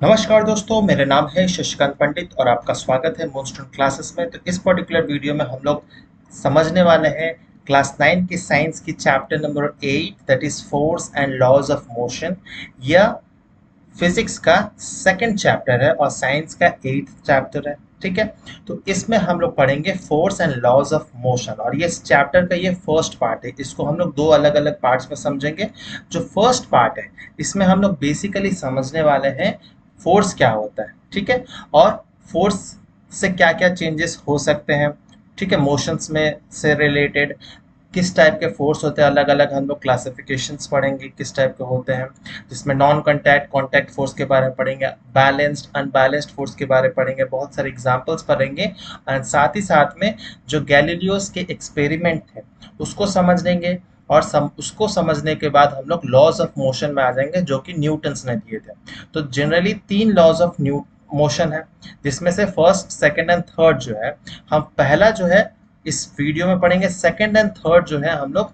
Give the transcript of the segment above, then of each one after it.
नमस्कार दोस्तों, मेरा नाम है शशिकांत पंडित और आपका स्वागत है मूनस्टोन क्लासेस में। तो इस पर्टिकुलर वीडियो में हम लोग समझने वाले हैं क्लास 9 की साइंस की chapter number 8 that is force and laws of motion. यह फिजिक्स का सेकंड चैप्टर है और साइंस का 8th चैप्टर है। ठीक है, तो इसमें हम लोग पढ़ेंगे force and laws of motion और ये इस चैप्टर का ये फर्स्ट पार्ट है। इसको हम लोग दो अलग अलग पार्ट्स में समझेंगे। जो फर्स्ट पार्ट है इसमें हम लोग बेसिकली समझने वाले हैं फोर्स क्या होता है, ठीक है, और फोर्स से क्या क्या चेंजेस हो सकते हैं, ठीक है, मोशंस में से रिलेटेड किस टाइप के फोर्स होते हैं, अलग अलग हम लोग क्लासिफिकेशंस पढ़ेंगे किस टाइप के होते हैं, जिसमें नॉन कॉन्टैक्ट कॉन्टैक्ट फोर्स के बारे में पढ़ेंगे, बैलेंस्ड अनबैलेंस्ड फोर्स के बारे में पढ़ेंगे, बहुत सारे एग्जांपल्स पढ़ेंगे। और साथ ही साथ में जो गैलीलियोस के एक्सपेरिमेंट थे उसको समझ लेंगे और उसको समझने के बाद हम लोग लॉज ऑफ मोशन में आ जाएंगे जो कि न्यूटन्स ने दिए थे। तो जनरली 3 लॉज ऑफ मोशन है, जिसमें से फर्स्ट सेकंड एंड थर्ड जो है हम पहला जो है इस वीडियो में पढ़ेंगे, सेकंड एंड थर्ड जो है हम लोग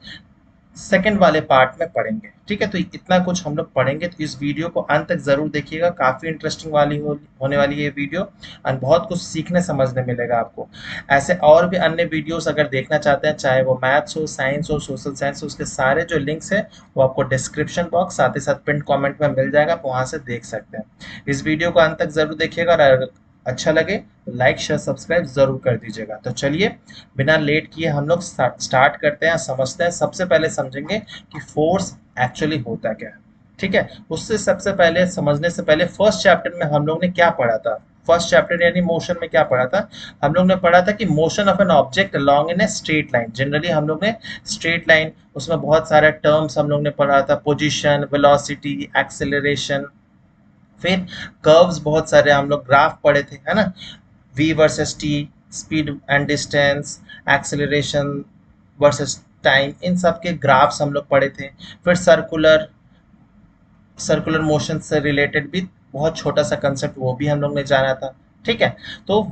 सेकंड वाले पार्ट में पढ़ेंगे। ठीक है, तो इतना कुछ हम लोग पढ़ेंगे, तो इस वीडियो को अंत तक जरूर देखिएगा, काफी इंटरेस्टिंग होने वाली है ये वीडियो और बहुत कुछ सीखने समझने मिलेगा आपको। ऐसे और भी अन्य वीडियोस अगर देखना चाहते हैं, चाहे वो मैथ्स हो, साइंस हो, सोशल साइंस हो, उसके सारे जो लिंक्स है वो आपको डिस्क्रिप्शन बॉक्स साथ ही साथ पिन कमेंट में मिल जाएगा, आप वहां से देख सकते हैं। इस वीडियो को अंत तक जरूर देखिएगा और अगर अच्छा लगे तो लाइक शेयर सब्सक्राइब जरूर कर दीजिएगा। तो चलिए बिना लेट किए हम लोग स्टार्ट करते हैं, समझते हैं। सबसे पहले समझेंगे कि फोर्स एक्चुअली होता क्या है। ठीक है, उससे सबसे पहले समझने से पहले फर्स्ट चैप्टर में हम लोग ने क्या पढ़ा था। फर्स्ट चैप्टर यानी मोशन में क्या पढ़ा था, हम लोग ने पढ़ा था कि motion of an object along in a straight line. Generally हम लोग ने स्ट्रेट लाइन, उसमें बहुत सारे टर्म्स हम लोग ने पढ़ा था, पोजीशन, वेलोसिटी, एक्सेलरेशन, फिर कर्व्स, बहुत सारे हम लोग ग्राफ पढ़े थे, है ना, v versus T, speed and distance, acceleration versus time, इन सब के ग्राफ्स हम लोग पढ़े थे। फिर सर्कुलर सर्कुलर मोशन से रिलेटेड भी बहुत छोटा सा कंसेप्ट वो भी हम लोग ने जाना था। ठीक है, तो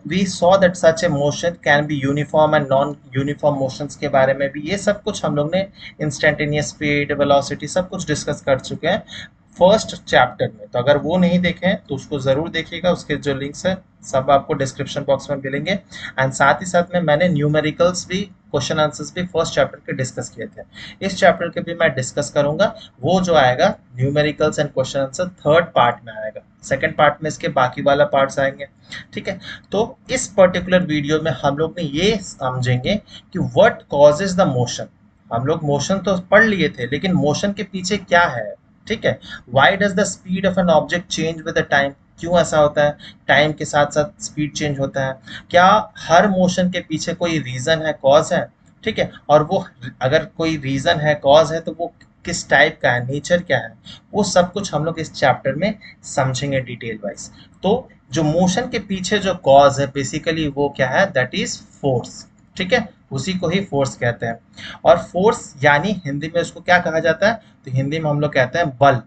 we saw that such a motion can be uniform and non uniform motions के बारे में भी, ये सब कुछ हम लोग ने इंस्टेंटेनियस स्पीड, वेलोसिटी सब कुछ डिस्कस कर चुके हैं फर्स्ट चैप्टर में। तो अगर वो नहीं देखे हैं तो उसको जरूर देखिएगा, उसके जो लिंक्स है सब आपको डिस्क्रिप्शन बॉक्स में मिलेंगे। एंड साथ ही साथ में मैंने न्यूमेरिकल्स भी, क्वेश्चन आंसर्स भी फर्स्ट चैप्टर के डिस्कस किए थे, इस चैप्टर के भी मैं डिस्कस करूंगा। वो जो आएगा numericals and question answer third part में आएगा, सेकंड पार्ट में इसके बाकी वाला पार्ट्स आएंगे। ठीक है, तो इस पर्टिकुलर वीडियो में हम लोग ने ये समझेंगे कि व्हाट कॉजेज द मोशन। हम लोग मोशन तो पढ़ लिए थे, लेकिन मोशन के पीछे क्या है। ठीक है, why does the speed of an object change with the time, क्यों ऐसा होता है, टाइम के साथ साथ स्पीड चेंज होता है, क्या हर मोशन के पीछे कोई रीजन है, कॉज है। ठीक है, और वो अगर कोई रीजन है, कॉज है, तो वो किस टाइप का है, नेचर क्या है, वो सब कुछ हम लोग इस चैप्टर में समझेंगे डिटेल वाइज। तो जो मोशन के पीछे जो कॉज है बेसिकली वो क्या है, दैट इज फोर्स। ठीक है, उसी को ही फोर्स कहते हैं। और फोर्स यानी हिंदी में उसको क्या कहा जाता है, तो हिंदी में हम लोग कहते हैं बल।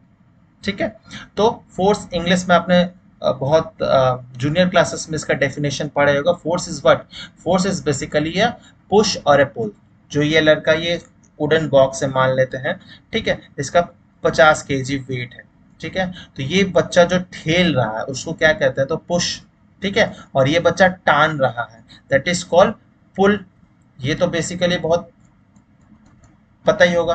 ठीक है, तो फोर्स इंग्लिश में आपने बहुत जूनियर क्लासेस में इसका डेफिनेशन पढ़ा होगा। Force is what, force is basically a push और ए पुल। जो ये लड़का ये वुडन बॉक्स है मान लेते हैं, ठीक है, इसका 50 kg वेट है। ठीक है, तो ये बच्चा जो ठेल रहा है उसको क्या कहते हैं, तो पुश। ठीक है, और ये बच्चा टान रहा है, दैट इज कॉल्ड पुल। ये तो बेसिकली बहुत पता ही होगा।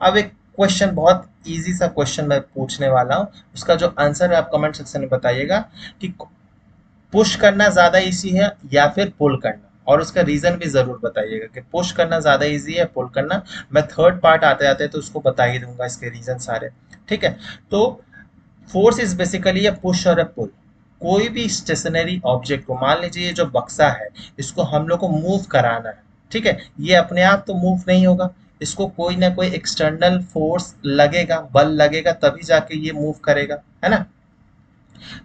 अब एक क्वेश्चन, बहुत इजी सा क्वेश्चन मैं पूछने वाला हूँ, उसका जो आंसर है आप कमेंट सेक्शन में बताइएगा कि पुश करना ज्यादा इजी है या फिर पुल करना, और उसका रीजन भी जरूर बताइएगा कि पुश करना ज्यादा इजी है, पुल करना। मैं थर्ड पार्ट आते आते तो उसको बता ही दूंगा, इसके रीजन सारे। ठीक है, तो force is basically a push और अ पुल। कोई भी स्टेशनरी ऑब्जेक्ट को, मान लीजिए ये जो बक्सा है, इसको हम लोग को मूव कराना है। ठीक है, ये अपने आप तो मूव नहीं होगा, इसको कोई ना कोई एक्सटर्नल फोर्स लगेगा, बल लगेगा, तभी जाके ये मूव करेगा, है ना।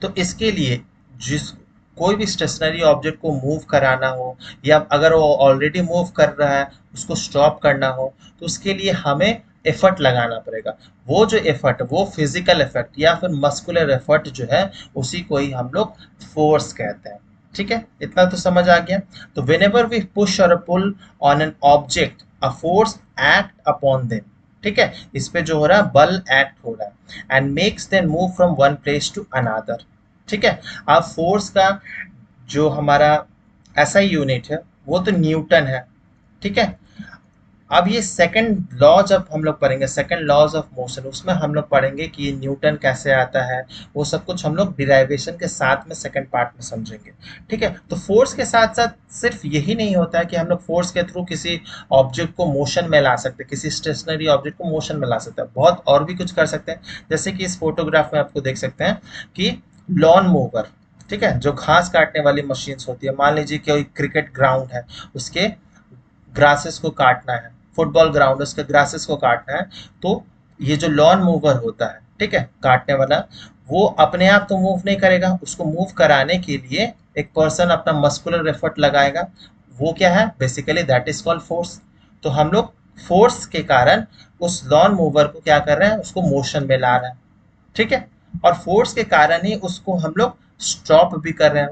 तो इसके लिए जिस कोई भी स्टेशनरी ऑब्जेक्ट को मूव कराना हो, या अगर वो ऑलरेडी मूव कर रहा है उसको स्टॉप करना हो, तो उसके लिए हमें एफर्ट लगाना पड़ेगा। वो जो एफर्ट, वो फिजिकल एफर्ट या फिर मस्कुलर एफर्ट जो है, उसी को ही हम लोग फोर्स कहते हैं। ठीक है, इतना तो समझ आ गया। तो वेन एवर वी पुश और pull on an object, a force act upon them. ठीक है, इस पे जो हो रहा है बल एक्ट हो रहा है and makes them move from one place to another. ठीक है, अब फोर्स का जो हमारा ऐसा यूनिट है वो तो न्यूटन है। ठीक है, अब ये सेकंड लॉ जब हम लोग पढ़ेंगे, सेकंड लॉज ऑफ मोशन, उसमें हम लोग पढ़ेंगे कि ये न्यूटन कैसे आता है, वो सब कुछ हम लोग डिराइवेशन के साथ में सेकंड पार्ट में समझेंगे। ठीक है, तो फोर्स के साथ साथ सिर्फ यही नहीं होता है कि हम लोग फोर्स के थ्रू किसी ऑब्जेक्ट को मोशन में ला सकते हैं, किसी स्टेशनरी ऑब्जेक्ट को मोशन में ला सकते हैं, बहुत और भी कुछ कर सकते हैं। जैसे कि इस फोटोग्राफ में आपको देख सकते हैं कि लॉन मूवर, ठीक है, जो घास काटने वाली मशीन्स होती है, मान लीजिए कोई क्रिकेट ग्राउंड है, उसके ग्रासेस को काटना है, फुटबॉल ग्राउंड उसके ग्रासेस को काटना है, तो ये जो लॉन मूवर होता है, ठीक है, काटने वाला, वो अपने आप तो मूव नहीं करेगा, उसको मूव कराने के लिए एक पर्सन अपना मस्कुलर एफर्ट लगाएगा। वो क्या है, basically that is called force. तो हम लोग फोर्स के कारण उस लॉन मूवर को क्या कर रहे हैं, उसको मोशन में ला रहे हैं। ठीक है, और फोर्स के कारण ही उसको हम लोग स्टॉप भी कर रहे हैं,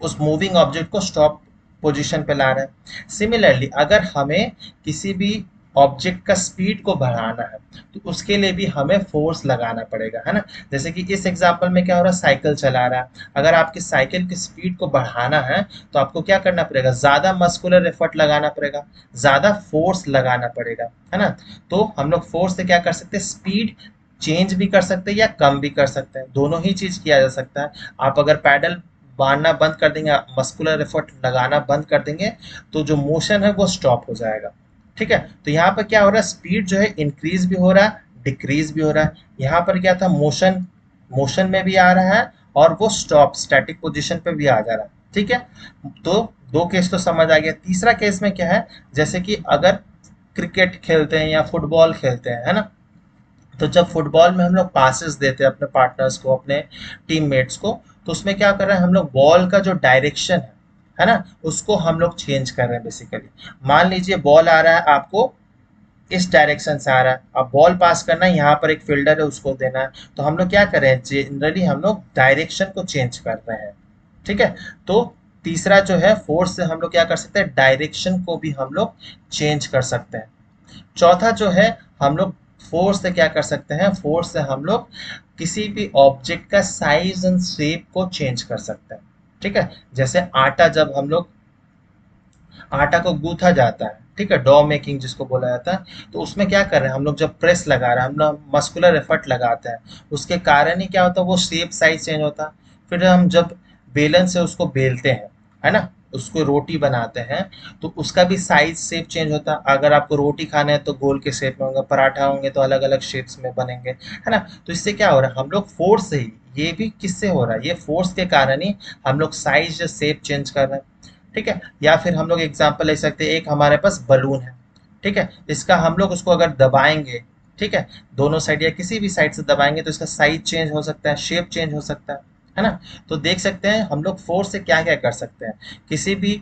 उस मूविंग ऑब्जेक्ट को स्टॉप पोजीशन पे ला रहे हैं। सिमिलरली अगर हमें किसी भी ऑब्जेक्ट का स्पीड को बढ़ाना है तो उसके लिए भी हमें फोर्स लगाना पड़ेगा, है ना। जैसे कि इस एग्जांपल में क्या हो रहा है, साइकिल चला रहा है, अगर आपकी साइकिल की स्पीड को बढ़ाना है तो आपको क्या करना पड़ेगा, ज्यादा मस्कुलर एफर्ट लगाना पड़ेगा, ज्यादा फोर्स लगाना पड़ेगा, है ना। तो हम लोग फोर्स से क्या कर सकते हैं, स्पीड चेंज भी कर सकते हैं या कम भी कर सकते हैं, दोनों ही चीज किया जा सकता है। आप अगर पैडल मारना बंद कर देंगे, मस्कुलर एफर्ट लगाना बंद कर देंगे, तो जो मोशन है वो स्टॉप हो जाएगा। ठीक है, तो यहाँ पर क्या हो रहा है, स्पीड जो है इंक्रीज भी हो रहा है, डिक्रीज भी हो रहा है। यहाँ पर क्या था, मोशन मोशन में भी आ रहा है और वो स्टॉप स्टैटिक पोजीशन पे भी आ जा रहा है। ठीक है, तो दो केस तो समझ आ गया। तीसरा केस में क्या है, जैसे कि अगर क्रिकेट खेलते हैं या फुटबॉल खेलते हैं, है ना, तो जब फुटबॉल में हम लोग पासेस देते हैं अपने पार्टनर्स को, अपने टीममेट्स को, तो उसमें क्या कर रहे हैं हम लोग, बॉल का जो डायरेक्शन है ना, उसको हम लोग चेंज कर रहे हैं बेसिकली। मान लीजिए बॉल आ रहा है आपको, इस डायरेक्शन से आ रहा है, अब बॉल पास करना है, यहाँ पर एक फील्डर है उसको देना है, तो हम लोग क्या कर रहे हैं, जनरली हम लोग डायरेक्शन को चेंज कर रहे हैं। ठीक है, तो तीसरा जो है, फोर्स से हम लोग क्या कर सकते हैं, डायरेक्शन को भी हम लोग चेंज कर सकते हैं। चौथा जो है, हम लोग फोर्स से क्या कर सकते हैं, फोर्स से हम लोग किसी भी ऑब्जेक्ट का साइज एंड शेप को चेंज कर सकते हैं। ठीक है, जैसे आटा, जब हम लोग आटा को गूथा जाता है, ठीक है, डॉ मेकिंग जिसको बोला जाता है, तो उसमें क्या कर रहे हैं हम लोग, जब प्रेस लगा रहे हैं हम लोग, मस्कुलर एफर्ट लगाते हैं, उसके कारण ही क्या होता है, वो शेप साइज चेंज होता है। फिर हम जब बेलन से उसको बेलते हैं, है ना, उसको रोटी बनाते हैं, तो उसका भी साइज शेप चेंज होता है। अगर आपको रोटी खाना है तो गोल के शेप में होगा, पराठा होंगे तो अलग अलग शेप्स में बनेंगे, है ना। तो इससे क्या हो रहा है, हम लोग फोर्स से ही, ये भी किससे हो रहा है, ये फोर्स के कारण ही हम लोग साइज या शेप चेंज कर रहे हैं। ठीक है, या फिर हम लोग एग्जांपल ले सकते हैं, एक हमारे पास बलून है, ठीक है, इसका हम लोग उसको अगर दबाएंगे, ठीक है, दोनों साइड या किसी भी साइड से दबाएंगे तो इसका साइज चेंज हो सकता है, शेप चेंज हो सकता है ना। तो देख सकते हैं हम लोग फोर्स से क्या क्या कर सकते हैं, किसी भी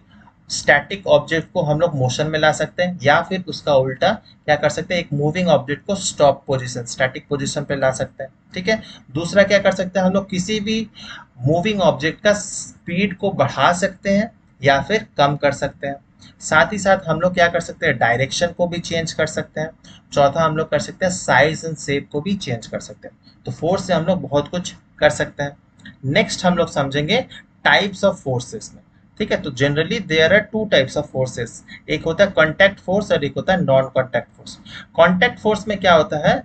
स्टैटिक ऑब्जेक्ट को हम लोग मोशन में ला सकते हैं, या फिर उसका उल्टा क्या कर सकते हैं, एक मूविंग ऑब्जेक्ट को स्टॉप पोजीशन स्टैटिक पोजीशन पे ला सकते हैं। ठीक है, दूसरा क्या कर सकते हैं, हम लोग किसी भी मूविंग ऑब्जेक्ट का स्पीड को बढ़ा सकते हैं या फिर कम कर सकते हैं। साथ ही साथ हम लोग क्या कर सकते हैं, डायरेक्शन को भी चेंज कर सकते हैं। चौथा हम लोग कर सकते हैं, साइज एंड शेप को भी चेंज कर सकते हैं। तो फोर्स से हम लोग बहुत कुछ कर सकते हैं। नेक्स्ट हम लोग समझेंगे टाइप्स ऑफ फोर्सेस में। ठीक है, तो generally there are two types of forces, एक होता है कॉन्टैक्ट फोर्स और एक होता है non contact force. Contact force में क्या होता है,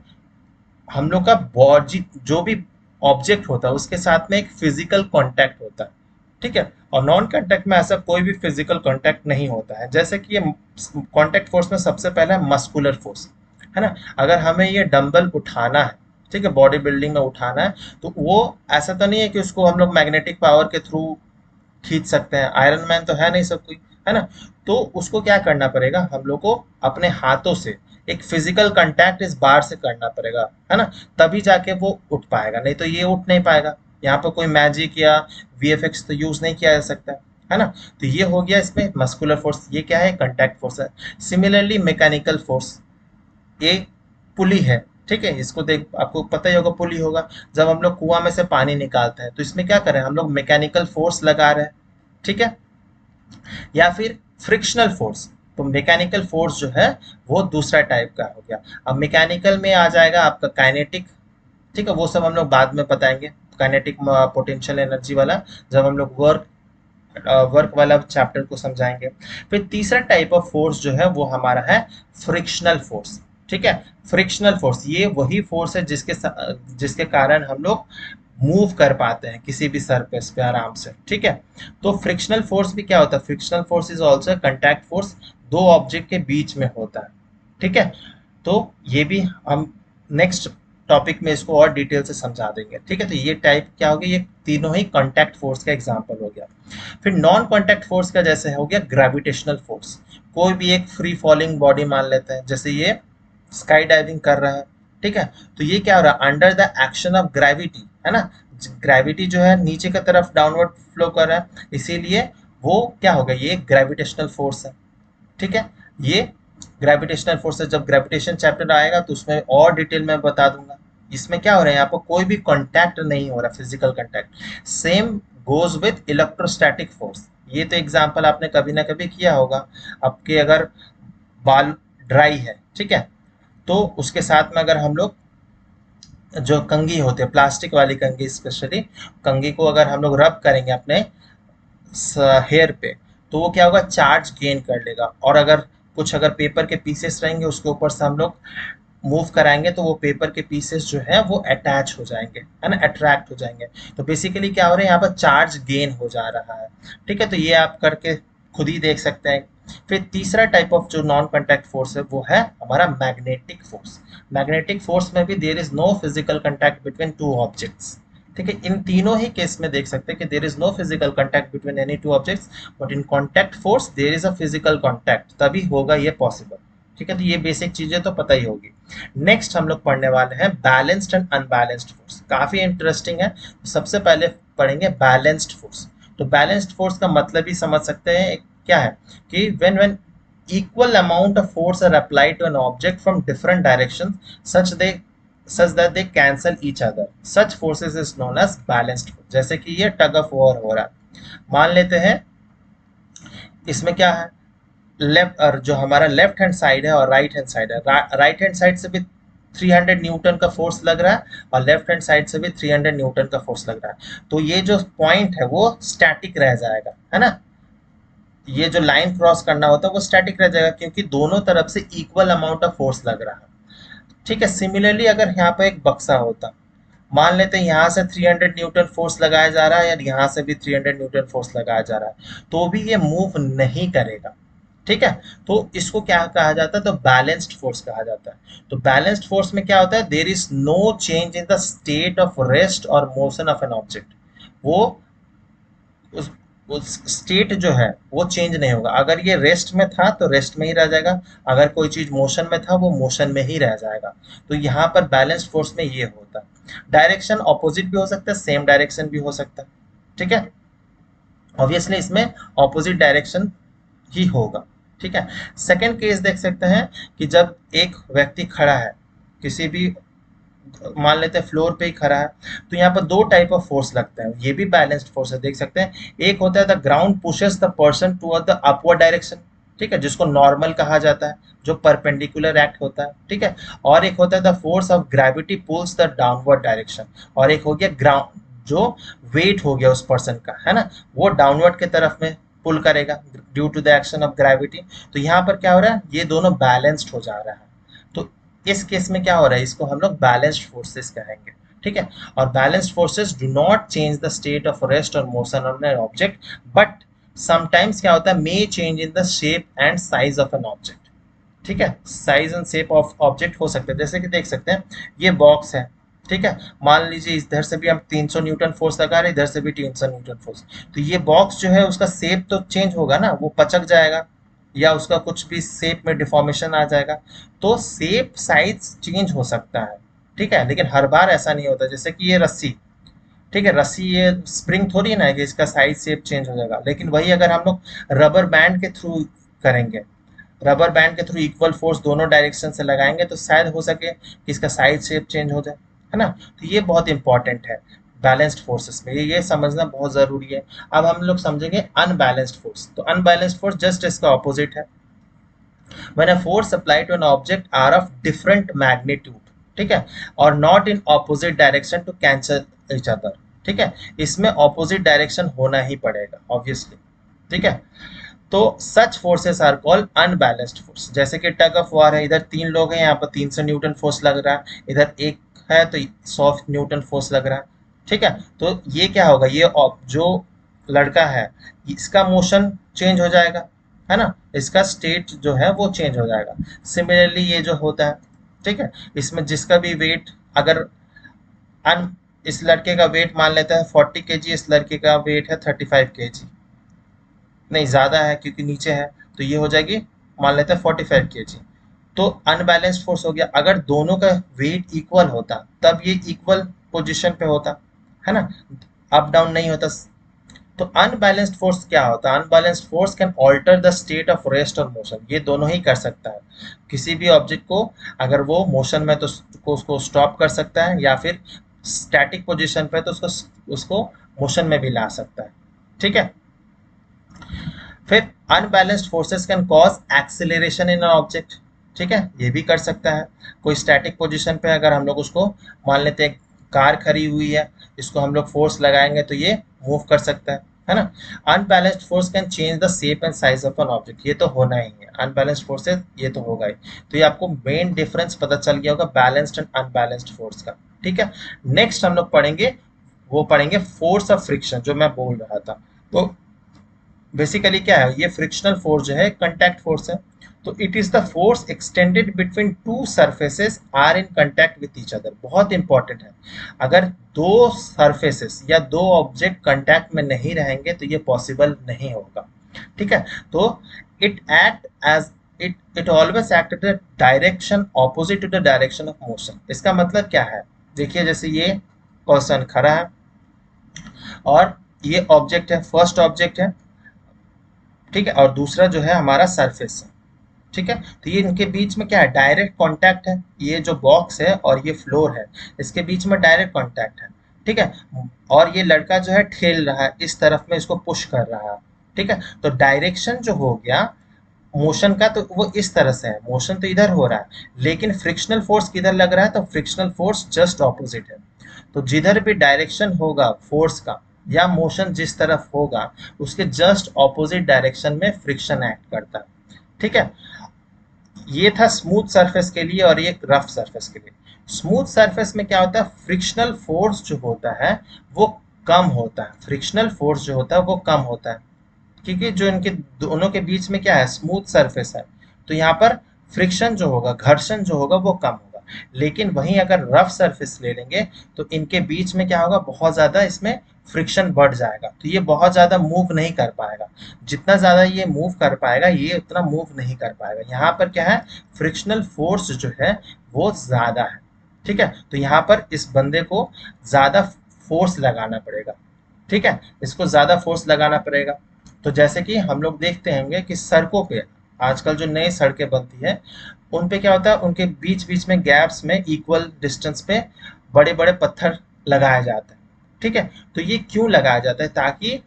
हम लोग का बॉडी, जो भी ऑब्जेक्ट होता है उसके साथ में एक फिजिकल कांटेक्ट होता है। ठीक है, और नॉन कांटेक्ट में ऐसा कोई भी फिजिकल कांटेक्ट नहीं होता है। जैसे कि ये कांटेक्ट फोर्स में सबसे पहला है मस्कुलर फोर्स, है ना। अगर हमें ये डंबल उठाना है, ठीक है, बॉडी बिल्डिंग में उठाना है, तो वो ऐसा तो नहीं है कि उसको हम लोग मैग्नेटिक पावर के थ्रू खींच सकते हैं, आयरन मैन तो है नहीं सब कोई, है ना। तो उसको क्या करना पड़ेगा, हम लोग को अपने हाथों से एक फिजिकल कांटेक्ट इस बार से करना पड़ेगा, है ना, तभी जाके वो उठ पाएगा, नहीं तो ये उठ नहीं पाएगा। यहाँ पर कोई मैजिक या वीएफएक्स तो यूज नहीं किया जा सकता है ना। तो ये हो गया इसमें मस्कुलर फोर्स, ये क्या है, कांटेक्ट फोर्स है। सिमिलरली मैकेनिकल फोर्स, ये पुली है, ठीक है, इसको देख आपको पता ही होगा, पुली होगा, जब हम लोग कुआं में से पानी निकालते हैं तो इसमें क्या करें, हम लोग मैकेनिकल फोर्स लगा रहे हैं। ठीक है, या फिर फ्रिक्शनल फोर्स, तो मैकेनिकल फोर्स जो है वो दूसरा टाइप का हो गया। अब मैकेनिकल में आ जाएगा आपका काइनेटिक, ठीक है, वो सब हम लोग बाद में बताएंगे, काइनेटिक पोटेंशियल एनर्जी वाला, जब हम लोग वर्क वाला चैप्टर को समझाएंगे। फिर तीसरा टाइप ऑफ फोर्स जो है वो हमारा है फ्रिक्शनल फोर्स, ठीक है। फ्रिक्शनल फोर्स ये वही फोर्स है जिसके कारण हम लोग मूव कर पाते हैं किसी भी सरफेस पे आराम से, ठीक है। तो फ्रिक्शनल फोर्स भी क्या होता है, frictional force is also contact force, दो ऑब्जेक्ट के बीच में होता है, ठीक है। तो ये भी हम नेक्स्ट टॉपिक में इसको और डिटेल से समझा देंगे, ठीक है। तो ये टाइप क्या हो गया, ये तीनों ही कॉन्टैक्ट फोर्स का एग्जाम्पल हो गया। फिर नॉन कॉन्टैक्ट फोर्स का जैसे हो गया ग्रेविटेशनल फोर्स, कोई भी एक फ्री फॉलिंग बॉडी मान लेते हैं, जैसे ये स्काई डाइविंग कर रहा है, ठीक है। तो ये क्या हो रहा है, under the action of gravity, है ना, ग्रेविटी जो है नीचे की तरफ डाउनवर्ड फ्लो कर रहा है, इसीलिए वो क्या होगा, ये ग्रेविटेशनल फोर्स है, ठीक है। ये ग्रेविटेशनल फोर्स है, जब ग्रेविटेशन चैप्टर आएगा तो उसमें और डिटेल में बता दूंगा। इसमें क्या हो रहा है, यहाँ पर कोई भी कांटेक्ट नहीं हो रहा, physical contact. Same goes with electrostatic force, ये तो एग्जांपल आपने कभी ना कभी किया होगा। आपके अगर बाल ड्राई है, ठीक है, तो उसके साथ में अगर हम लोग जो कंघी होते हैं, प्लास्टिक वाली कंघी स्पेशली, कंघी को अगर हम लोग रब करेंगे अपने हेयर पे, तो वो क्या होगा, चार्ज गेन कर लेगा। और अगर कुछ अगर पेपर के पीसेस रहेंगे उसके ऊपर से हम लोग मूव कराएंगे तो वो पेपर के पीसेस जो है वो अटैच हो जाएंगे, है ना, अट्रैक्ट हो जाएंगे। तो बेसिकली क्या हो रहा है, यहाँ पर चार्ज गेन हो जा रहा है, ठीक है। तो ये आप करके खुद ही देख सकते हैं। फिर तीसरा टाइप ऑफ जो नॉन कॉन्टैक्ट फोर्स है वो है हमारा मैग्नेटिक फोर्स। मैग्नेटिक फोर्स में भी there is no physical contact between two objects, ठीक है। इन तीनों ही केस में देख सकते हैं कि there is no physical contact between any two objects, but in contact force there is a physical contact, तभी होगा ये पॉसिबल, ठीक है। तो ये बेसिक चीजें तो पता ही होगी। नेक्स्ट हम लोग पढ़ने वाले हैं बैलेंस्ड एंड अनबैलेंस्ड फोर्स, काफी इंटरेस्टिंग है। तो सबसे पहले पढ़ेंगे बैलेंस्ड फोर्स। तो बैलेंस्ड फोर्स का मतलब ही समझ सकते हैं क्या है, कि when equal amount of force are applied to an object from different directions such that they cancel each other, such forces is known as balanced force। जैसे कि ये टग ऑफ वॉर हो रहा है, मान लेते हैं इसमें क्या है, लेफ्ट और जो हमारा लेफ्ट हैंड साइड है और राइट हैंड साइड है, राइट हैंड साइड से भी 300 न्यूटन का फोर्स लग रहा है और लेफ्ट हैंड साइड से भी 300 न्यूटन का फोर्स लग रहा है। तो ये जो पॉइंट है वो स्टैटिक रह जाएगा, है ना, ये जो लाइन क्रॉस करना होता है वो स्टैटिक रह जाएगा, क्योंकि दोनों तरफ से इक्वल अमाउंट ऑफ फोर्स लग रहा है, ठीक है। सिमिलरली अगर यहाँ पे एक बक्सा होता, मान लेते हैं यहाँ से 300 न्यूटन फोर्स लगाया जा रहा है या यहाँ से भी 300 न्यूटन फोर्स लगाया जा रहा है, तो भी ये मूव नहीं करेगा, ठीक है। तो इसको क्या कहा जाता है, तो बैलेंस्ड फोर्स कहा जाता है। तो बैलेंस्ड फोर्स में क्या होता है, there is no change in the state of rest और मोशन ऑफ एन ऑब्जेक्ट। वो उस स्टेट जो है वो चेंज नहीं होगा। अगर ये रेस्ट में था तो रेस्ट में ही रह जाएगा, अगर कोई चीज मोशन में था वो मोशन में ही रह जाएगा। तो यहाँ पर बैलेंस्ड फोर्स में ये होता है। डायरेक्शन ऑपोजिट भी हो सकता है, सेम डायरेक्शन भी हो सकता है, ठीक है। ऑब्वियसली इसमें ऑपोजिट डायरेक्शन ही होगा, ठीक है। सेकेंड केस देख सकते हैं कि जब एक व्यक्ति खड़ा है किसी भी, मान लेते हैं फ्लोर पे ही खड़ा है, तो यहाँ पर दो टाइप ऑफ फोर्स लगते हैं, ये भी बैलेंस्ड फोर्स है, देख सकते हैं। एक होता है the ground pushes the person toward the upward direction, ठीक है, जिसको नॉर्मल कहा जाता है, जो परपेंडिकुलर एक्ट होता है, ठीक है। और एक होता है the force of gravity pulls the downward direction, और एक हो गया ग्राउंड जो वेट हो गया उस पर्सन का, है ना, वो डाउनवर्ड के तरफ में पुल करेगा due to the action of gravity. तो यहाँ पर क्या हो रहा है, ये दोनों बैलेंस्ड हो जा रहा है। तो इस केस में क्या हो रहा है, इसको हम लोग बैलेंस्ड फोर्सेस कहेंगे, ठीक है। और balanced forces do not change the state of rest और motion on an object, but sometimes क्या होता है, may change in the shape and size of an object, ठीक है। Size and shape of object हो सकते हैं, जैसे कि देख सकते हैं ये बॉक्स है, ठीक है। मान लीजिए इधर से भी हम 300 न्यूटन फोर्स लगा रहे हैं, इधर से भी 300 न्यूटन फोर्स, तो ये बॉक्स जो है उसका शेप तो चेंज होगा ना, वो पचक जाएगा या उसका कुछ भी शेप में डिफॉर्मेशन आ जाएगा। तो शेप साइज चेंज हो सकता है, ठीक है, लेकिन हर बार ऐसा नहीं होता। जैसे कि ये रस्सी, ठीक है, रस्सी ये स्प्रिंग थोड़ी ना है कि इसका साइज शेप चेंज हो जाएगा, लेकिन वही अगर हम लोग रबर बैंड के थ्रू करेंगे, रबर बैंड के थ्रू इक्वल फोर्स दोनों डायरेक्शन से लगाएंगे तो शायद हो सके कि इसका साइज शेप चेंज हो जाए, है ना। तो ये बहुत इंपॉर्टेंट है बैलेंस्ड फोर्सेस में, ये समझना बहुत जरूरी है। अब हम लोग समझेंगे अनबैलेंस्ड फोर्स। तो अनबैलेंस्ड फोर्स जस्ट इसका ऑपोजिट है, when a force applied to an object are of different magnitude, ठीक है, और not in opposite direction to cancel each other, ठीक है, इसमें ऑपोजिट डायरेक्शन होना ही पड़ेगा ऑब्वियसली, ठीक है। तो such forces are called unbalanced force. जैसे कि टग ऑफ वार है, इधर 3 लोग हैं, यहाँ पर 300 न्यूटन फोर्स लग रहा है, इधर एक है तो 100 न्यूटन फोर्स लग रहा है, ठीक है। तो ये क्या होगा, ये जो लड़का है इसका मोशन चेंज हो जाएगा, है ना, इसका स्टेट जो है वो चेंज हो जाएगा। सिमिलरली ये जो होता है, ठीक है, इसमें जिसका भी वेट, अगर अन इस लड़के का वेट मान लेते हैं 40 kg, इस लड़के का वेट है 35 kg, नहीं ज़्यादा है क्योंकि नीचे है, तो ये हो जाएगी, मान लेते हैं 45 kg। तो अनबैलेंस्ड फोर्स हो गया। अगर दोनों का वेट इक्वल होता तब ये इक्वल पोजीशन पे होता, है ना, अप डाउन नहीं होता। तो अनबैलेंस्ड फोर्स क्या होता है, unbalanced force can alter the state of rest और मोशन, ये दोनों ही कर सकता है। किसी भी ऑब्जेक्ट को अगर वो मोशन में तो उसको स्टॉप कर सकता है, या फिर स्टैटिक पोजीशन पे तो उसको उसको मोशन में भी ला सकता है, ठीक है। फिर unbalanced forces can cause acceleration in an object, ठीक है, ये भी कर सकता है। कोई स्टैटिक पोजीशन पे अगर हम लोग उसको मान लेते हैं, कार खड़ी हुई है, इसको हम लोग फोर्स लगाएंगे तो ये मूव कर सकता है ना। Unbalanced force can change the shape and size of an object, ये तो होना ही है, अनबैलेंस्ड फोर्स है ये तो होगा ही। तो ये आपको मेन डिफरेंस पता चल गया होगा बैलेंस्ड एंड अनबैलेंस्ड फोर्स का, ठीक है। नेक्स्ट हम लोग पढ़ेंगे, वो पढ़ेंगे फोर्स ऑफ फ्रिक्शन, जो मैं बोल रहा था। तो बेसिकली क्या है, ये फ्रिक्शनल फोर्स जो है कंटैक्ट फोर्स है। तो it is the force extended between two surfaces are in contact with each other, बहुत इंपॉर्टेंट है। अगर दो सरफेसेस या दो ऑब्जेक्ट कंटैक्ट में नहीं रहेंगे तो ये पॉसिबल नहीं होगा, ठीक है। तो it act as it always act the direction opposite to the direction of motion. इसका मतलब क्या है, देखिए जैसे ये पर्सन खड़ा है और ये ऑब्जेक्ट है, फर्स्ट ऑब्जेक्ट है, ठीक है, और दूसरा जो है हमारा सरफेस है, ठीक है। तो ये इनके बीच में क्या है, डायरेक्ट कांटेक्ट है। ये जो बॉक्स है और ये फ्लोर है, इसके बीच में डायरेक्ट कांटेक्ट है, ठीक है। और ये लड़का जो है ठेल रहा है, इस तरफ में इसको पुश कर रहा है, ठीक है। तो डायरेक्शन जो हो गया मोशन का, तो वो इस तरह से है, मोशन तो इधर हो रहा है, लेकिन फ्रिक्शनल फोर्स किधर लग रहा है, तो फ्रिक्शनल फोर्स जस्ट ऑपोजिट है। तो जिधर भी डायरेक्शन होगा फोर्स का या मोशन जिस तरफ होगा, उसके जस्ट ऑपोजिट डायरेक्शन में फ्रिक्शन एक्ट करता है, ठीक है। ये था स्मूथ सरफेस के लिए और ये रफ सरफेस के लिए। स्मूथ सरफेस में क्या होता है, फ्रिक्शनल फोर्स जो होता है वो कम होता है, फ्रिक्शनल फोर्स जो होता है वो कम होता है, क्योंकि जो इनके दोनों के बीच में क्या है, स्मूथ सरफेस है, तो यहाँ पर फ्रिक्शन जो होगा, घर्षण जो होगा वो कम होगा। लेकिन वहीं अगर रफ सरफेस ले लेंगे तो इनके बीच में क्या होगा, बहुत ज़्यादा इसमें फ्रिक्शन बढ़ जाएगा, तो ये बहुत ज़्यादा मूव नहीं कर पाएगा। जितना ज़्यादा ये मूव कर पाएगा ये उतना मूव नहीं कर पाएगा। यहाँ पर क्या है, फ्रिक्शनल फोर्स जो है वो ज़्यादा है, ठीक है। तो यहाँ पर इस बंदे को ज़्यादा फोर्स लगाना पड़ेगा, ठीक है, इसको ज़्यादा फोर्स लगाना पड़ेगा। तो जैसे कि हम लोग देखते होंगे कि सड़कों पे आजकल जो नई सड़कें बनती है, उन पे क्या होता है, उनके बीच बीच में गैप्स में इक्वल डिस्टेंस पे बड़े बड़े पत्थर लगाए जाते हैं, ठीक है। तो ये क्यों लगाया जाता है, ताकि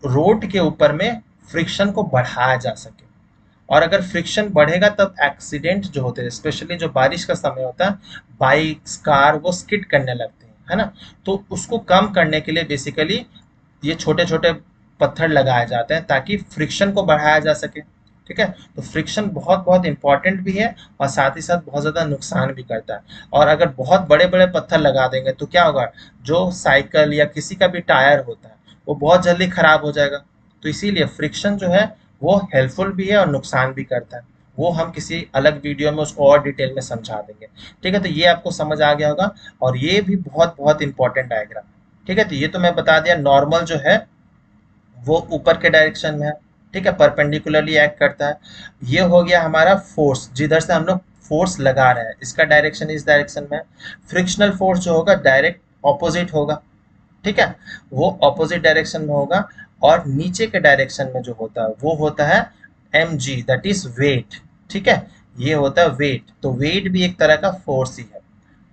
रोड के ऊपर में फ्रिक्शन को बढ़ाया जा सके। और अगर फ्रिक्शन बढ़ेगा तब एक्सीडेंट जो होते हैं, स्पेशली जो बारिश का समय होता है, बाइक्स कार वो स्किड करने लगते हैं, है ना। तो उसको कम करने के लिए बेसिकली ये छोटे छोटे पत्थर लगाए जाते हैं ताकि फ्रिक्शन को बढ़ाया जा सके, ठीक है। तो फ्रिक्शन बहुत बहुत इंपॉर्टेंट भी है और साथ ही साथ बहुत ज़्यादा नुकसान भी करता है। और अगर बहुत बड़े बड़े पत्थर लगा देंगे तो क्या होगा, जो साइकिल या किसी का भी टायर होता है वो बहुत जल्दी खराब हो जाएगा। तो इसीलिए फ्रिक्शन जो है वो हेल्पफुल भी है और नुकसान भी करता है। वो हम किसी अलग वीडियो में उसको और डिटेल में समझा देंगे, ठीक है। तो ये आपको समझ आ गया होगा, और ये भी बहुत बहुत इंपॉर्टेंट डायग्राम, ठीक है। तो ये तो मैं बता दिया, नॉर्मल जो है वो ऊपर के डायरेक्शन में है, ठीक है, परपेंडिकुलरली एक्ट करता है। ये हो गया हमारा फोर्स, जिधर से हम लोग फोर्स लगा रहे हैं, इसका डायरेक्शन इस डायरेक्शन में है। फ्रिक्शनल फोर्स जो होगा डायरेक्ट ऑपोजिट होगा, ठीक है, वो ऑपोजिट डायरेक्शन में होगा। और नीचे के डायरेक्शन में जो होता है वो होता है mg, दैट इज वेट, ठीक है, ये होता है वेट। तो वेट भी एक तरह का फोर्स ही है।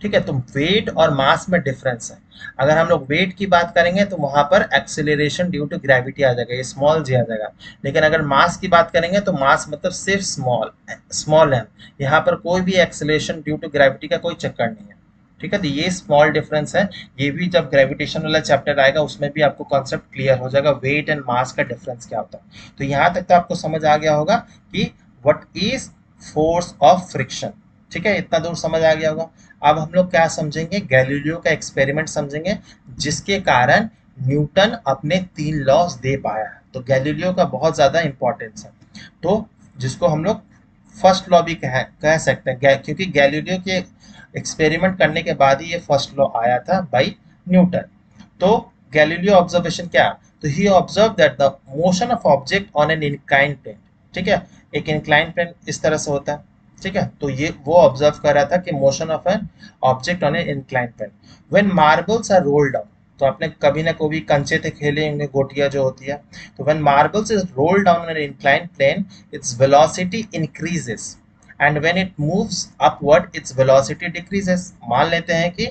ठीक है, तो वेट और मास में डिफरेंस है। अगर हम लोग वेट की बात करेंगे तो वहां पर एक्सेलरेशन ड्यू टू ग्रेविटी आ जाएगा, ये स्मॉल जी आ जाएगा। लेकिन अगर मास की बात करेंगे तो मास मतलब सिर्फ स्मॉल, स्मॉल एम। यहाँ पर कोई भी एक्सेलरेशन ड्यू टू ग्रेविटी का कोई चक्कर नहीं है। ठीक है, तो ये स्मॉल डिफरेंस है। ये भी जब ग्रेविटेशन वाला चैप्टर आएगा उसमें भी आपको कॉन्सेप्ट क्लियर हो जाएगा, वेट एंड मास का डिफरेंस क्या होता है। तो यहाँ तक तो आपको समझ आ गया होगा कि what is force of friction. ठीक है, इतना दूर समझ आ गया होगा। अब हम लोग क्या समझेंगे, गैलीलियो का एक्सपेरिमेंट समझेंगे, जिसके कारण न्यूटन अपने 3 लॉज दे पाया है। तो गैलीलियो का बहुत ज्यादा इंपॉर्टेंस है, तो जिसको हम लोग फर्स्ट लॉ भी कह सकते हैं, क्योंकि गैलीलियो के एक्सपेरिमेंट करने के बाद ही ये फर्स्ट लॉ आया था बाई न्यूटन। तो गैलीलियो ऑब्जर्वेशन क्या, तो ही observe that the motion of object on an inclined plane. ठीक है, एक इंक्लाइंड प्लेन इस तरह से होता है। ठीक है, तो ये वो ऑब्जर्व कर रहा था कि motion of an object on an inclined plane when marbles are rolled down. तो आपने कभी ना कभी कंचे थे खेले होंगे, गोटियां जो होती है। तो when marbles is rolled down on an inclined plane, its velocity increases, and when it moves upward its velocity decreases. मान लेते हैं कि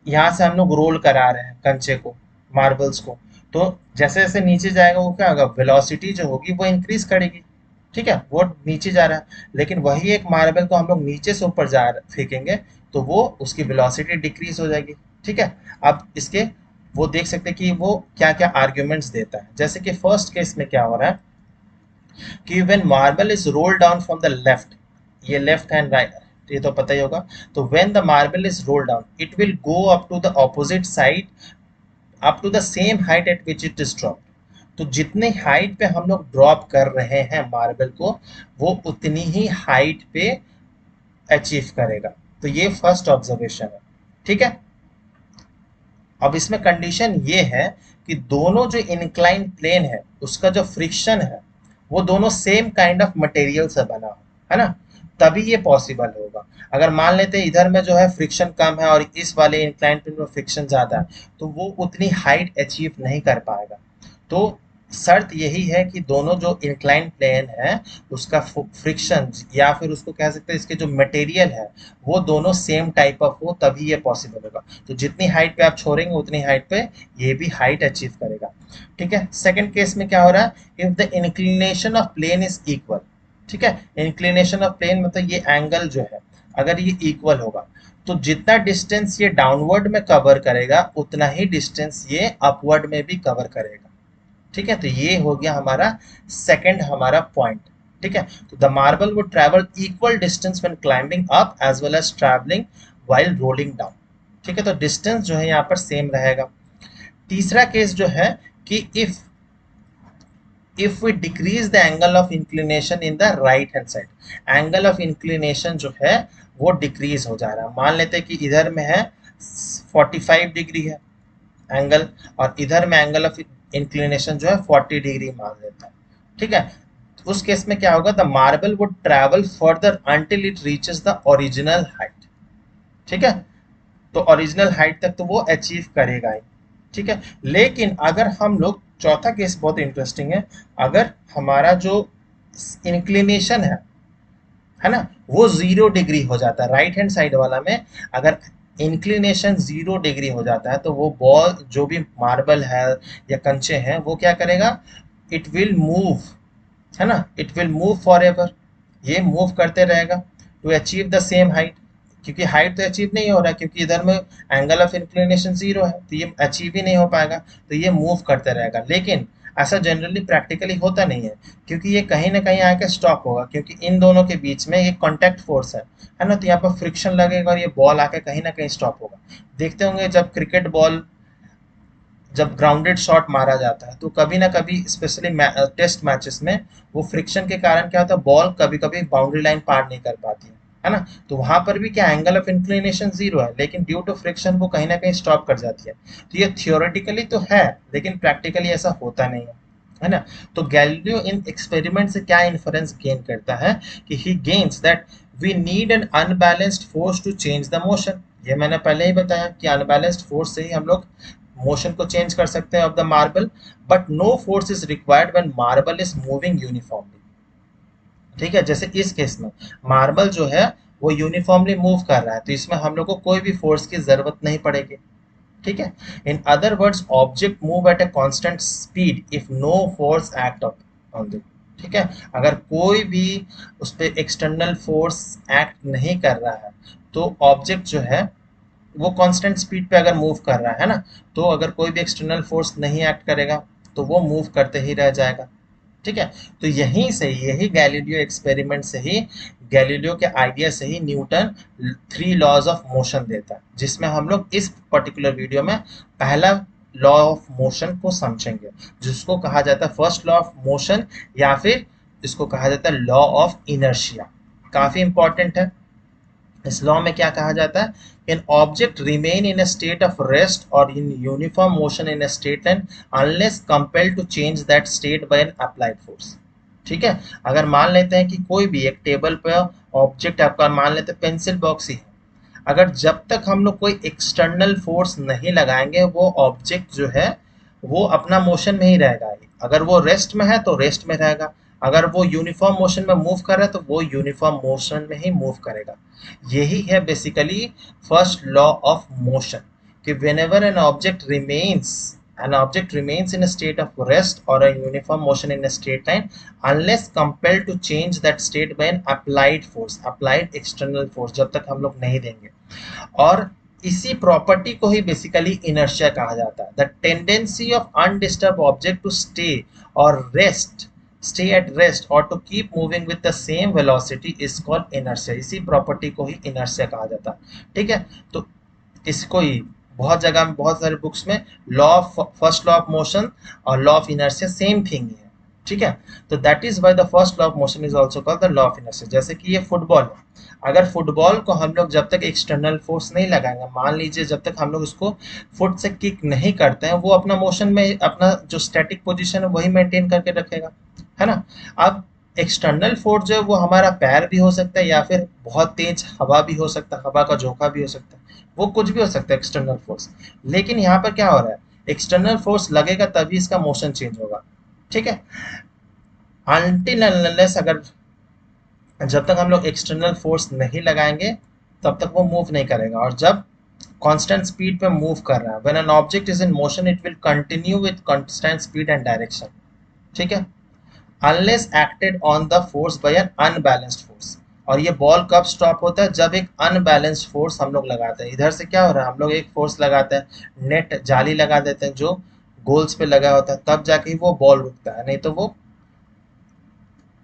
यहाँ से हम लोग रोल करा रहे हैं कंचे को, मार्बल्स को, तो जैसे जैसे नीचे जाएगा वो क्या होगा, वेलोसिटी जो होगी वो इंक्रीज करेगी। ठीक है, वो नीचे जा रहा है, लेकिन वही एक मार्बल को हम लोग नीचे से ऊपर जा फेंकेंगे तो वो उसकी वेलोसिटी डिक्रीज हो जाएगी। ठीक है, अब इसके वो देख सकते हैं कि वो क्या क्या आर्ग्यूमेंट्स देता है। जैसे कि फर्स्ट केस में क्या हो रहा है कि when marble is roll down from the left, ये लेफ्ट हैंड राइट ये तो पता ही होगा। तो when the marble is roll down it will go up to the opposite side up to the same height at which it is drop. तो जितनी height पे हम लोग ड्रॉप कर रहे हैं मार्बल को, वो उतनी ही हाइट पे अचीव करेगा। तो ये फर्स्ट ऑब्जर्वेशन है। ठीक है, अब इसमें कंडीशन ये है कि दोनों जो इंक्लाइन प्लेन है उसका जो फ्रिक्शन है वो दोनों सेम काइंड ऑफ मटेरियल से बना हो, है ना, तभी ये पॉसिबल होगा। अगर मान लेते हैं इधर में जो है फ्रिक्शन कम है और इस वाले इंक्लाइन प्लेन में फ्रिक्शन ज्यादा है, तो वो उतनी हाइट अचीव नहीं कर पाएगा। तो शर्त यही है कि दोनों जो इंक्लाइन प्लेन है उसका फ्रिक्शन, या फिर उसको कह सकते हैं इसके जो मटेरियल है वो दोनों सेम टाइप ऑफ हो, तभी ये पॉसिबल होगा। तो जितनी हाइट पे आप छोड़ेंगे उतनी हाइट पे ये भी हाइट अचीव करेगा। ठीक है, सेकंड केस में क्या हो रहा है, if the inclination of plane is equal. ठीक है, इंक्लिनेशन ऑफ प्लेन मतलब ये एंगल जो है अगर ये इक्वल होगा तो जितना डिस्टेंस ये डाउनवर्ड में कवर करेगा उतना ही डिस्टेंस ये अपवर्ड में भी कवर करेगा। ठीक है, तो ये हो गया हमारा सेकंड हमारा पॉइंट। ठीक है, तो the marble would travel equal distance when climbing up as well as travelling while rolling down. ठीक है, तो डिस्टेंस जो है यहाँ पर सेम रहेगा। तीसरा केस जो है कि if we decrease the angle of inclination in the right hand side, angle of inclination जो है वो डिक्रीज हो जा रहा है। मान लेते हैं कि इधर में है 45 डिग्री है एंगल, और इधर में एंगल ऑफ इंक्लिनेशन जो है 40 डिग्री मान लेता है। ठीक है, उस केस में क्या होगा, the marble would travel further until it reaches the original height. ठीक है, तो ओरिजिनल हाइट तक तो वो अचीव करेगा ही। ठीक है, लेकिन अगर हम लोग, चौथा केस बहुत इंटरेस्टिंग है, अगर हमारा जो इंक्लिनेशन है ना, वो 0 डिग्री हो जाता है राइट हैंड साइड वाला में, अगर इंक्लिनेशन 0 डिग्री हो जाता है तो वो बॉल जो भी मार्बल है या कंचे हैं वो क्या करेगा, इट विल मूव, है ना, it will move for ever, ये मूव करते रहेगा to achieve the same height. क्योंकि हाइट तो अचीव नहीं हो रहा है, क्योंकि इधर में एंगल ऑफ इंक्लिनेशन 0 है, तो ये अचीव ही नहीं हो पाएगा, तो ये मूव करते रहेगा। लेकिन ऐसा जनरली प्रैक्टिकली होता नहीं है, क्योंकि ये कहीं ना कहीं आके स्टॉप होगा, क्योंकि इन दोनों के बीच में एक कॉन्टैक्ट फोर्स है ना, तो यहाँ पर फ्रिक्शन लगेगा और ये बॉल आके कहीं ना कहीं स्टॉप होगा। देखते होंगे जब क्रिकेट बॉल, जब ग्राउंडेड शॉट मारा जाता है तो कभी ना कभी स्पेशली टेस्ट मैचेस में वो फ्रिक्शन के कारण क्या होता है, बॉल कभी कभी बाउंड्री लाइन पार नहीं कर पाती है ना, तो वहां पर भी क्या एंगल ऑफ इंक्लिनेशन 0 है, लेकिन ड्यू टू फ्रिक्शन वो कहीं ना कहीं स्टॉप कर जाती है। तो ये थियोरेटिकली तो है, लेकिन प्रैक्टिकली ऐसा होता नहीं है ना। तो गैलीलियो इन एक्सपेरिमेंट से क्या इन्फरेंस गेन करता है कि ही gains that we need an unbalanced force to change the motion. ये मैंने पहले ही बताया कि अनबैलेंस्ड फोर्स से ही हम लोग मोशन को चेंज कर सकते हैं of the marble, but no force is required when marble is moving uniformly. ठीक है, जैसे इस केस में मार्बल जो है वो यूनिफॉर्मली मूव कर रहा है, तो इसमें हम लोग को कोई भी फोर्स की जरूरत नहीं पड़ेगी। ठीक है, in other words object move at a constant speed if no force act on it. ठीक है, अगर कोई भी उस पर एक्सटर्नल फोर्स एक्ट नहीं कर रहा है तो ऑब्जेक्ट जो है वो कांस्टेंट स्पीड पे अगर मूव कर रहा है ना, तो अगर कोई भी एक्सटर्नल फोर्स नहीं एक्ट करेगा तो वो मूव करते ही रह जाएगा। ठीक है, तो यहीं से यही गैलीलियो एक्सपेरिमेंट से ही, गैलीलियो के आइडिया से ही न्यूटन 3 लॉज ऑफ मोशन देता है, जिसमें हम लोग इस पर्टिकुलर वीडियो में पहला लॉ ऑफ मोशन को समझेंगे, जिसको कहा जाता है फर्स्ट लॉ ऑफ मोशन, या फिर इसको कहा जाता है लॉ ऑफ इनर्शिया। काफी इंपॉर्टेंट है। इस लॉ में क्या कहा जाता है, an object remain in a state of rest और in uniform motion in a straight line unless compelled to change that state by an applied force. ठीक है, अगर मान लेते हैं कि कोई भी एक टेबल पर ऑब्जेक्ट आपका मान लेते हैं पेंसिल बॉक्स ही है, अगर जब तक हम लोग कोई एक्सटर्नल फोर्स नहीं लगाएंगे वो ऑब्जेक्ट जो है वो अपना मोशन में ही रहेगा। अगर वो रेस्ट में है तो रेस्ट में रहेगा, अगर वो यूनिफॉर्म मोशन में मूव कर रहा है तो वो यूनिफॉर्म मोशन में ही मूव करेगा। यही है basically first law of motion, कि whenever an object remains in a state of rest or a uniform motion in a straight line unless compelled to change that state by an applied external force, जब तक हम लोग नहीं देंगे। और इसी property को ही बेसिकली इनर्शिया कहा जाता है, the tendency of undisturb object to और rest stay at rest or to keep moving with the same velocity is called inertia। इसी प्रॉपर्टी को ही inertia कहा जाता है। ठीक है, तो इसको ही बहुत जगह में, बहुत सारे बुक्स में law of first law of motion और law of inertia same thing है। ठीक है, तो that is why the first law of motion is also called the law of inertia. जैसे कि ये फुटबॉल है, अगर फुटबॉल को हम लोग जब तक एक्सटर्नल फोर्स नहीं लगाएंगे, मान लीजिए जब तक हम लोग उसको फुट से किक नहीं करते हैं, वो अपना मोशन में अपना जो स्टैटिक पोजीशन है वही मेंटेन करके रखेगा, है ना। अब एक्सटर्नल फोर्स जो है वो हमारा पैर भी हो सकता है या फिर बहुत तेज हवा भी हो सकता है, हवा का झोंका भी हो सकता है, वो कुछ भी हो सकता है एक्सटर्नल फोर्स। लेकिन यहाँ पर क्या हो रहा है, एक्सटर्नल फोर्स लगेगा तभी इसका मोशन चेंज होगा। ठीक है, अनटिल अनलेस अगर जब तक हम लोग एक्सटर्नल फोर्स नहीं लगाएंगे तब तक वो मूव नहीं करेगा। और जब कांस्टेंट स्पीड पे मूव कर रहा है, when an object is in motion it will continue with constant speed and direction. ठीक है, unless acted on the force by N unbalanced force. और ये बॉल कब स्टॉप होता है, जब एक अनबैलेंस्ड फोर्स हम लोग लगाते हैं। इधर से क्या हो रहा है, हम लोग एक फोर्स लगाते हैं, नेट जाली लगा देते हैं जो गोल्स पे लगा होता है, तब जाके ही वो बॉल रुकता है, नहीं तो वो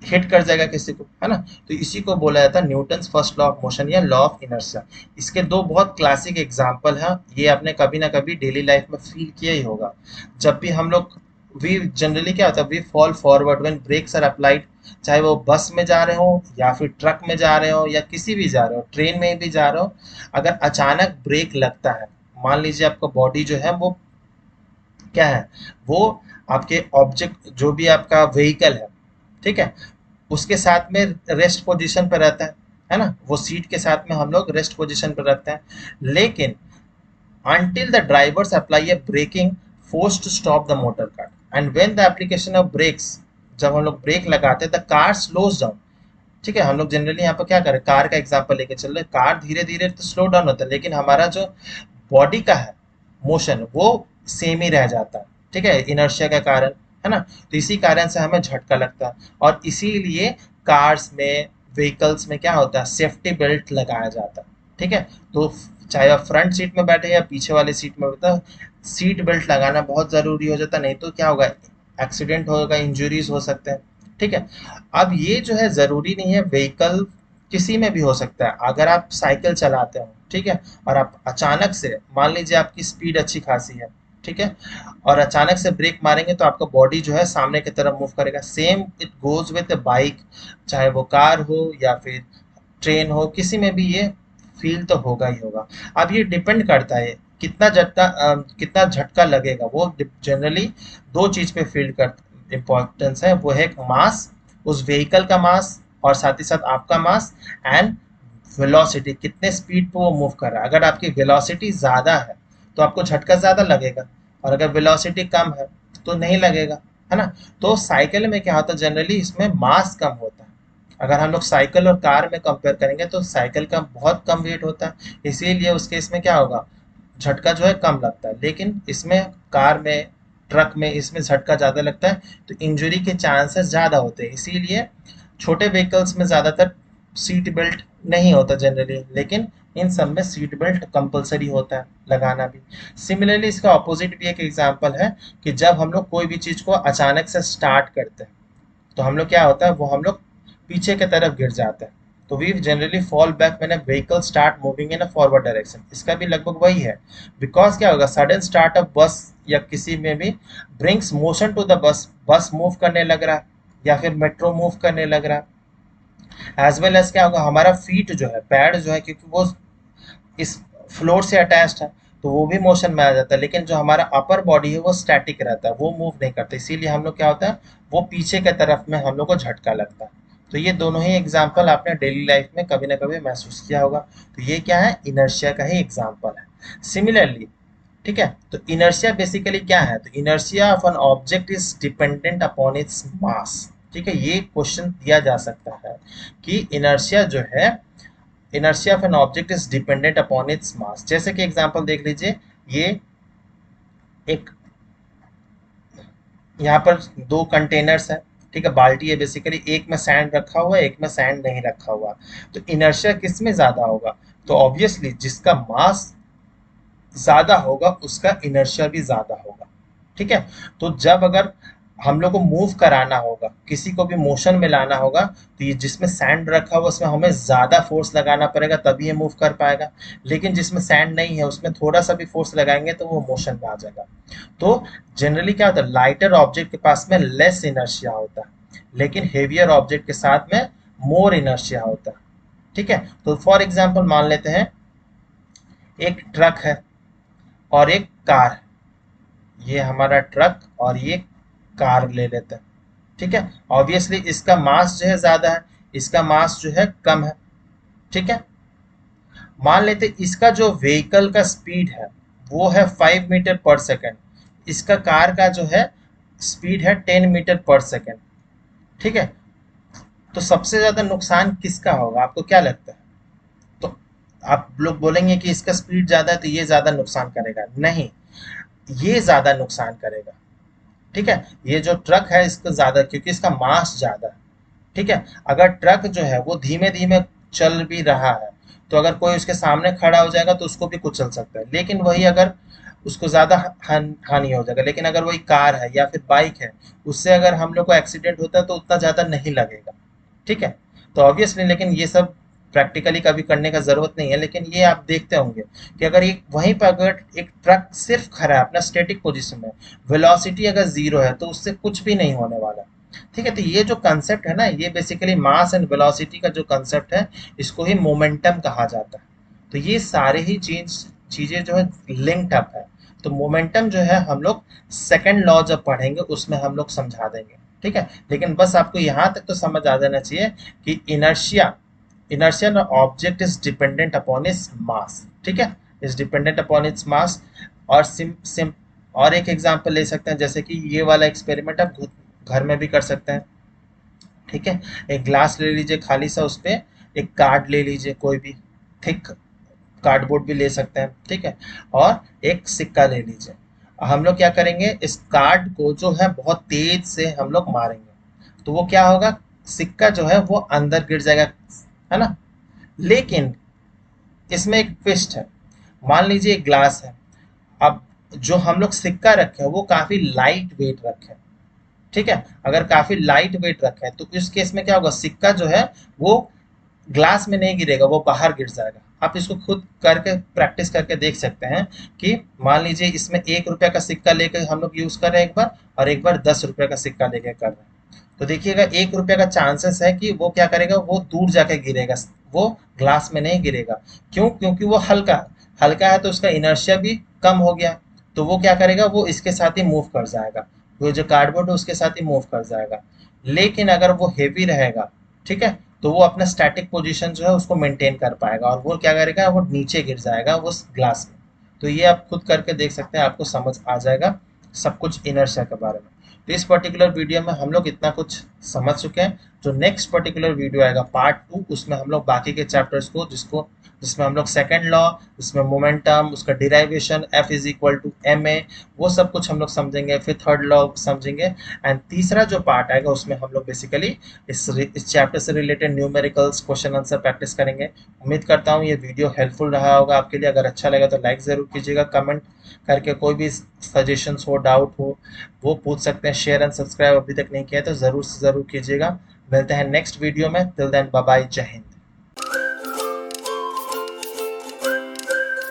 हिट कर जाएगा किसी को, है ना। तो इसी को बोला जाता है Newton's first law of motion या लॉ ऑफ इनर्शिया। इसके दो बहुत क्लासिक एग्जांपल हैं, ये आपने कभी ना कभी डेली लाइफ में फील किया ही होगा। जब भी हम लोग वी जनरली क्या होता है, we fall forward when brakes are applied, चाहे वो बस में जा रहे हो या फिर ट्रक में जा रहे हो या किसी भी जा रहे हो, ट्रेन में भी जा रहे हो, अगर अचानक ब्रेक लगता है, मान लीजिए आपका बॉडी जो है वो क्या है, वो आपके ऑब्जेक्ट जो भी आपका व्हीकल है, ठीक है, उसके साथ में रेस्ट पोजीशन पर रहता है ना, वो सीट के साथ में हम लोग रेस्ट पोजीशन पर रखते हैं। लेकिन until the drivers apply a braking force to stop the motor car and when the application of brakes, जब हम लोग ब्रेक लगाते हैं द कार स्लोज डाउन। ठीक है, हम लोग जनरली यहाँ पर क्या करें, कार का एग्जांपल लेके चल रहे, कार धीरे धीरे तो स्लो डाउन होता है, लेकिन हमारा जो बॉडी का है मोशन वो सेम ही रह जाता है। ठीक है, इनर्शिया के कारण, है ना। तो इसी कारण से हमें झटका लगता है और इसीलिए कार्स में, व्हीकल्स में क्या होता है, सेफ्टी बेल्ट लगाया जाता है। ठीक है, तो चाहे आप फ्रंट सीट में बैठे या पीछे वाले सीट में बैठे, सीट बेल्ट लगाना बहुत ज़रूरी हो जाता है, नहीं तो क्या होगा, एक्सीडेंट होगा, इंजरीज हो सकते हैं। ठीक है, अब ये जो है ज़रूरी नहीं है, व्हीकल किसी में भी हो सकता है। अगर आप साइकिल चलाते हो, ठीक है, और आप अचानक से, मान लीजिए आपकी स्पीड अच्छी खासी है, ठीक है, और अचानक से ब्रेक मारेंगे तो आपका बॉडी जो है सामने की तरफ मूव करेगा। Same it goes with bike, चाहे वो कार हो या फिर ट्रेन हो, किसी में भी ये फील तो होगा ही होगा। अब ये डिपेंड करता है कितना झटका लगेगा, वो जनरली दो चीज पे फील कर इम्पोर्टेंस है, वो है मास, उस व्हीकल का मास, और साथ ही साथ आपका मास, एंड वेलोसिटी, कितने स्पीड पे वो मूव कर रहा है। अगर आपकी वेलोसिटी ज़्यादा है तो आपको झटका ज़्यादा लगेगा, और अगर वेलोसिटी कम है तो नहीं लगेगा, है ना। तो साइकिल में क्या होता है, जनरली इसमें मास कम होता है अगर हम लोग साइकिल और कार में कंपेयर करेंगे तो साइकिल का बहुत कम वेट होता है, इसीलिए उसके इसमें क्या होगा, झटका जो है कम लगता है। लेकिन इसमें कार में, ट्रक में इसमें झटका ज़्यादा लगता है, तो इंजरी के चांसेस ज़्यादा होते हैं। इसीलिए छोटे व्हीकल्स में ज़्यादातर सीट बेल्ट नहीं होता जनरली, लेकिन इन सब में सीट बेल्ट कंपलसरी होता है लगाना भी। सिमिलरली इसका ऑपोजिट भी एक एग्जांपल है कि जब हम लोग कोई भी चीज़ को अचानक से स्टार्ट करते हैं तो हम लोग क्या होता है, वो हम लोग पीछे की तरफ गिर जाते हैं। तो we generally fall back when a vehicle start moving in a forward direction. इसका भी लगभग वही है। बिकॉज क्या होगा, सडन स्टार्ट ऑफ बस या किसी में भी brings motion to the bus, बस मूव करने लग रहा है या फिर मेट्रो मूव करने लग रहा है। एज वेल एज क्या होगा, हमारा फीट जो है, पैर जो है, क्योंकि वो इस फ्लोर से अटैच्ड है तो वो भी मोशन में आ जाता है। लेकिन जो हमारा अपर बॉडी है वो स्टैटिक रहता है, वो मूव नहीं करता। इसीलिए हम लोग क्या होता है, वो पीछे के तरफ में हम लोग को झटका लगता है। तो ये दोनों ही एग्जाम्पल आपने डेली लाइफ में कभी ना कभी महसूस किया होगा। तो ये क्या है, इनर्शिया का ही एग्जाम्पल है। सिमिलरली, ठीक है, तो इनर्शिया बेसिकली क्या है, तो inertia of an object is dependent upon its mass. ठीक है, ये क्वेश्चन दिया जा सकता है कि इनर्शिया जो है, inertia of an object is dependent upon its mass. जैसे कि एग्जांपल देख लीजिए, ये एक, यहाँ पर दो कंटेनर्स है, ठीक है, बाल्टी है बेसिकली, एक में सैंड रखा हुआ है, एक में सैंड नहीं रखा हुआ। तो इनर्शिया किस में ज्यादा होगा, तो ऑब्वियसली जिसका मास ज्यादा होगा उसका इनर्शिया भी ज्यादा होगा। ठीक है, तो जब अगर हम लोग को मूव कराना होगा, किसी को भी मोशन में लाना होगा, तो ये जिसमें सैंड रखा हुआ उसमें हमें ज्यादा फोर्स लगाना पड़ेगा तभी ये मूव कर पाएगा। लेकिन जिसमें सैंड नहीं है उसमें थोड़ा सा भी फोर्स लगाएंगे तो वो मोशन में आ जाएगा। तो जनरली क्या होता है, लाइटर ऑब्जेक्ट के पास में लेस इनर्शिया होता है, लेकिन हेवियर ऑब्जेक्ट के साथ में मोर इनर्शिया होता है। ठीक है, तो फॉर एग्जाम्पल मान लेते हैं एक ट्रक है और एक कार है। ये हमारा ट्रक और ये कार ले लेते हैं। ठीक है, ऑब्वियसली इसका मास जो है ज्यादा है, इसका मास जो है कम है। ठीक है, मान लेते इसका जो व्हीकल का स्पीड है वो है 5 मीटर पर सेकेंड, इसका कार का जो है स्पीड है 10 मीटर पर सेकेंड। ठीक है, तो सबसे ज्यादा नुकसान किसका होगा, आपको क्या लगता है? तो आप लोग बोलेंगे कि इसका स्पीड ज्यादा है तो ये ज्यादा नुकसान करेगा, नहीं, ये ज्यादा नुकसान करेगा। ठीक है, ये जो ट्रक है इसको ज्यादा, क्योंकि इसका मास ज्यादा है। ठीक है, अगर ट्रक जो है वो धीमे धीमे चल भी रहा है तो अगर कोई उसके सामने खड़ा हो जाएगा तो उसको भी कुचल सकता है, लेकिन वही अगर उसको ज्यादा हानि हो जाएगा। लेकिन अगर वही कार है या फिर बाइक है, उससे अगर हम लोग को एक्सीडेंट होता है तो उतना ज्यादा नहीं लगेगा। ठीक है, तो ऑब्वियसली, लेकिन ये सब प्रैक्टिकली कभी करने का जरूरत नहीं है। लेकिन ये आप देखते होंगे कि अगर एक वहीं पर अगर एक ट्रक सिर्फ खड़ा है अपना स्टेटिक पोजीशन में, वेलोसिटी अगर जीरो है तो उससे कुछ भी नहीं होने वाला। ठीक है, तो ये जो कंसेप्ट है ना, ये बेसिकली मास एंड वेलोसिटी का जो कंसेप्ट है, इसको ही मोमेंटम कहा जाता है। तो ये सारे ही चीजें जो है लिंक्ड अप है। तो मोमेंटम जो है हम लोग सेकंड लॉ जब पढ़ेंगे उसमें हम लोग समझा देंगे। ठीक है, लेकिन बस आपको यहाँ तक तो समझ आ जाना चाहिए कि inertia, inertia object is dependent upon its mass. ठीक है, is dependent upon its mass. और सिम सिम और एक एग्जांपल ले सकते हैं, जैसे कि ये वाला एक्सपेरिमेंट आप घर में भी कर सकते हैं। ठीक है, एक ग्लास ले लीजिए खाली सा, उस पे एक कार्ड ले लीजिए, कोई भी थिक कार्डबोर्ड भी ले सकते हैं। ठीक है, और एक सिक्का ले लीजिए। हम लोग क्या करेंगे, इस कार्ड को जो है बहुत तेज से हम लोग मारेंगे तो वो क्या होगा, सिक्का जो है वो अंदर गिर जाएगा, है ना। लेकिन इसमें एक ट्विस्ट है। मान लीजिए एक ग्लास है, अब जो हम लोग सिक्का रखे हैं वो काफी लाइट वेट रखे हैं। ठीक है, अगर काफी लाइट वेट रखे हैं तो इस केस में क्या होगा, सिक्का जो है वो ग्लास में नहीं गिरेगा, वो बाहर गिर जाएगा। आप इसको खुद करके प्रैक्टिस करके देख सकते हैं कि मान लीजिए इसमें 1 रुपया का सिक्का लेकर हम लोग यूज कर रहे हैं एक बार, और एक बार 10 रुपये का सिक्का लेकर कर रहे हैं। तो देखिएगा 1 रुपये का चांसेस है कि वो क्या करेगा, वो दूर जाके गिरेगा, वो ग्लास में नहीं गिरेगा। क्यों? क्योंकि वो हल्का हल्का है तो उसका इनर्शिया भी कम हो गया। तो वो क्या करेगा, वो इसके साथ ही मूव कर जाएगा, वो जो कार्डबोर्ड है उसके साथ ही मूव कर जाएगा। लेकिन अगर वो हेवी रहेगा, ठीक है, तो वो अपना स्टैटिक पोजीशन जो है उसको मेंटेन कर पाएगा, और वो क्या करेगा, वो नीचे गिर जाएगा उस ग्लास में। तो ये आप खुद करके देख सकते हैं, आपको समझ आ जाएगा सब कुछ इनर्शिया के बारे में। तो इस पर्टिकुलर वीडियो में हम लोग इतना कुछ समझ चुके हैं। जो नेक्स्ट पर्टिकुलर वीडियो आएगा पार्ट 2, उसमें हम लोग बाकी के चैप्टर्स को जिसमें हम लोग सेकेंड लॉ, उसमें मोमेंटम, उसका derivation, F is equal to ma, वो सब कुछ हम लोग समझेंगे। फिर थर्ड लॉ समझेंगे एंड तीसरा जो पार्ट आएगा उसमें हम लोग बेसिकली इस चैप्टर से related numericals question answer practice करेंगे। उम्मीद करता हूँ ये वीडियो हेल्पफुल रहा होगा आपके लिए। अगर अच्छा लगा तो लाइक ज़रूर कीजिएगा, कमेंट करके कोई भी सजेशंस हो, डाउट हो वो पूछ सकते हैं। शेयर एंड सब्सक्राइब अभी तक नहीं किया है तो ज़रूर से ज़रूर कीजिएगा। मिलते हैं नेक्स्ट वीडियो में। टिल देन बाय बाय, जय हिंद।